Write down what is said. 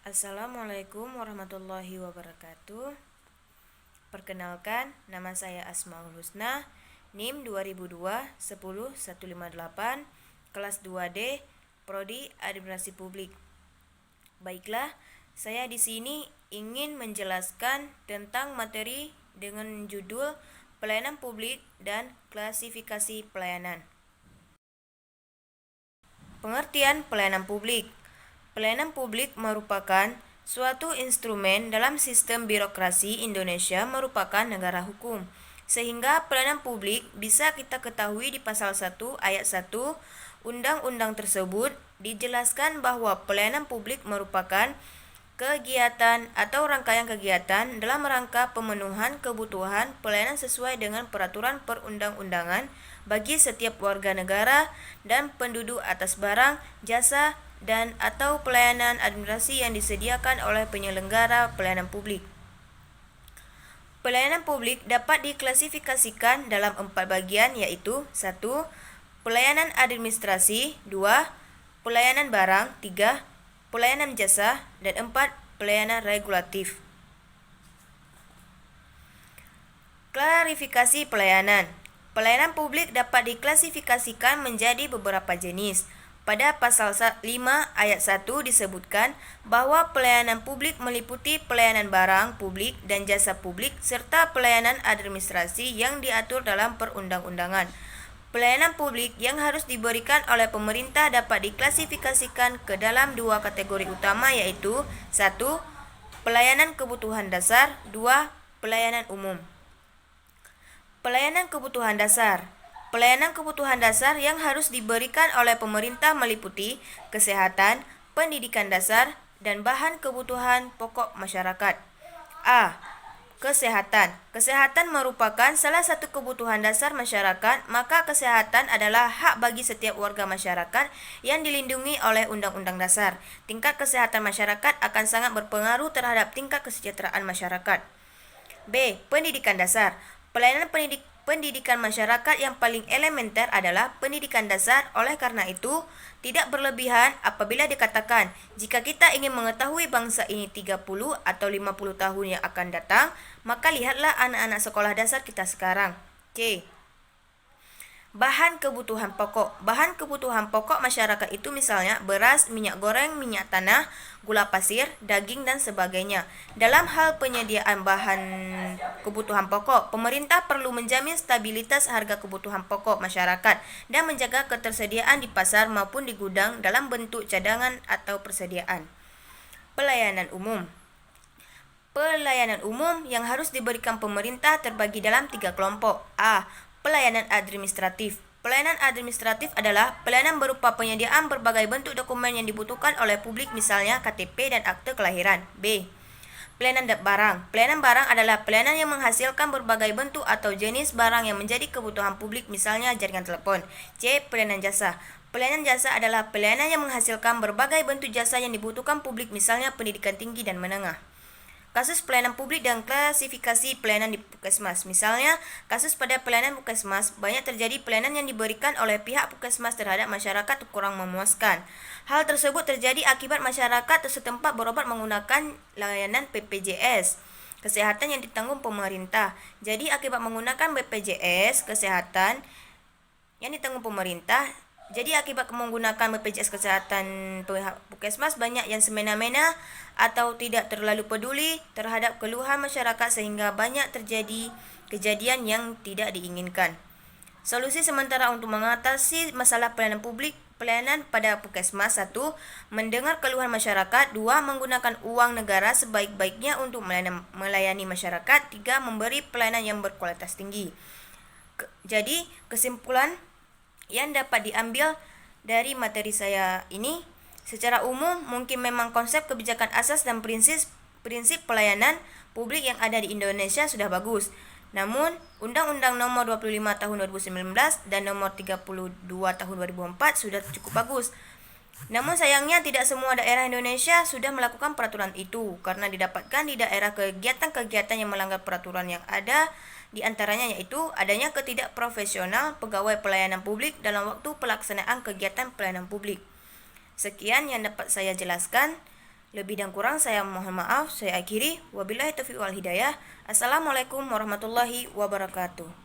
Assalamualaikum warahmatullahi wabarakatuh. Perkenalkan, nama saya Asmaul Husna, NIM 2002-10158, kelas 2D, Prodi Administrasi Publik. Baiklah, saya di sini ingin menjelaskan tentang materi dengan judul Pelayanan Publik dan Klasifikasi Pelayanan. Pengertian pelayanan publik. Pelayanan publik merupakan suatu instrumen dalam sistem birokrasi Indonesia merupakan negara hukum. Sehingga pelayanan publik bisa kita ketahui di pasal 1 ayat 1 undang-undang tersebut dijelaskan bahwa pelayanan publik merupakan kegiatan atau rangkaian kegiatan dalam rangka pemenuhan kebutuhan pelayanan sesuai dengan peraturan perundang-undangan bagi setiap warga negara dan penduduk atas barang, jasa, dan atau pelayanan administrasi yang disediakan oleh penyelenggara pelayanan publik. Pelayanan publik dapat diklasifikasikan dalam 4 bagian, yaitu 1. Pelayanan administrasi, 2. Pelayanan barang, 3. Pelayanan jasa, dan 4. Pelayanan regulatif. Klarifikasi pelayanan. Pelayanan publik dapat diklasifikasikan menjadi beberapa jenis. Pada pasal 5 ayat 1 disebutkan bahwa pelayanan publik meliputi pelayanan barang publik dan jasa publik serta pelayanan administrasi yang diatur dalam perundang-undangan. Pelayanan publik yang harus diberikan oleh pemerintah dapat diklasifikasikan ke dalam 2 kategori utama, yaitu 1. Pelayanan kebutuhan dasar, 2. Pelayanan umum. Pelayanan kebutuhan dasar. Pelayanan kebutuhan dasar yang harus diberikan oleh pemerintah meliputi kesehatan, pendidikan dasar, dan bahan kebutuhan pokok masyarakat. A. Kesehatan. Kesehatan merupakan salah satu kebutuhan dasar masyarakat, maka kesehatan adalah hak bagi setiap warga masyarakat yang dilindungi oleh Undang-Undang Dasar. Tingkat kesehatan masyarakat akan sangat berpengaruh terhadap tingkat kesejahteraan masyarakat. B. Pendidikan dasar. Pelayanan pendidikan masyarakat yang paling elementer adalah pendidikan dasar. Oleh karena itu, tidak berlebihan apabila dikatakan jika kita ingin mengetahui bangsa ini 30 atau 50 tahun yang akan datang, maka lihatlah anak-anak sekolah dasar kita sekarang. C. Bahan kebutuhan pokok. Bahan kebutuhan pokok masyarakat itu misalnya beras, minyak goreng, minyak tanah, gula pasir, daging, dan sebagainya. Dalam hal penyediaan bahan kebutuhan pokok, pemerintah perlu menjamin stabilitas harga kebutuhan pokok masyarakat dan menjaga ketersediaan di pasar maupun di gudang dalam bentuk cadangan atau persediaan. Pelayanan umum. Pelayanan umum yang harus diberikan pemerintah terbagi dalam 3 kelompok. A. Pelayanan administratif. Pelayanan administratif adalah pelayanan berupa penyediaan berbagai bentuk dokumen yang dibutuhkan oleh publik, misalnya KTP dan akte kelahiran. B. Pelayanan barang. Pelayanan barang adalah pelayanan yang menghasilkan berbagai bentuk atau jenis barang yang menjadi kebutuhan publik, misalnya jaringan telepon. C. Pelayanan jasa. Pelayanan jasa adalah pelayanan yang menghasilkan berbagai bentuk jasa yang dibutuhkan publik, misalnya pendidikan tinggi dan menengah. Kasus pelayanan publik dan klasifikasi pelayanan di Puskesmas. Misalnya, kasus pada pelayanan Puskesmas, banyak terjadi pelayanan yang diberikan oleh pihak Puskesmas terhadap masyarakat kurang memuaskan. Hal tersebut terjadi akibat masyarakat setempat berobat menggunakan layanan BPJS Kesehatan yang ditanggung pemerintah. Jadi, akibat menggunakan BPJS Kesehatan yang ditanggung pemerintah, jadi akibat menggunakan BPJS Kesehatan Puskesmas, banyak yang semena-mena atau tidak terlalu peduli terhadap keluhan masyarakat sehingga banyak terjadi kejadian yang tidak diinginkan. Solusi sementara untuk mengatasi masalah pelayanan publik pelayanan pada Puskesmas: 1. Mendengar keluhan masyarakat. 2. Menggunakan uang negara sebaik-baiknya untuk melayani masyarakat. 3. Memberi pelayanan yang berkualitas tinggi. Jadi, kesimpulan yang dapat diambil dari materi saya ini, secara umum mungkin memang konsep kebijakan asas dan prinsip pelayanan publik yang ada di Indonesia sudah bagus. Namun, Undang-Undang Nomor 25 Tahun 2019 dan Nomor 32 Tahun 2004 sudah cukup bagus. Namun sayangnya tidak semua daerah Indonesia sudah melakukan peraturan itu, karena didapatkan di daerah kegiatan-kegiatan yang melanggar peraturan yang ada, di antaranya yaitu adanya ketidakprofesional pegawai pelayanan publik dalam waktu pelaksanaan kegiatan pelayanan publik. Sekian yang dapat saya jelaskan. Lebih dan kurang saya mohon maaf. Saya akhiri. Wabillahi taufiq wal hidayah. Assalamualaikum warahmatullahi wabarakatuh.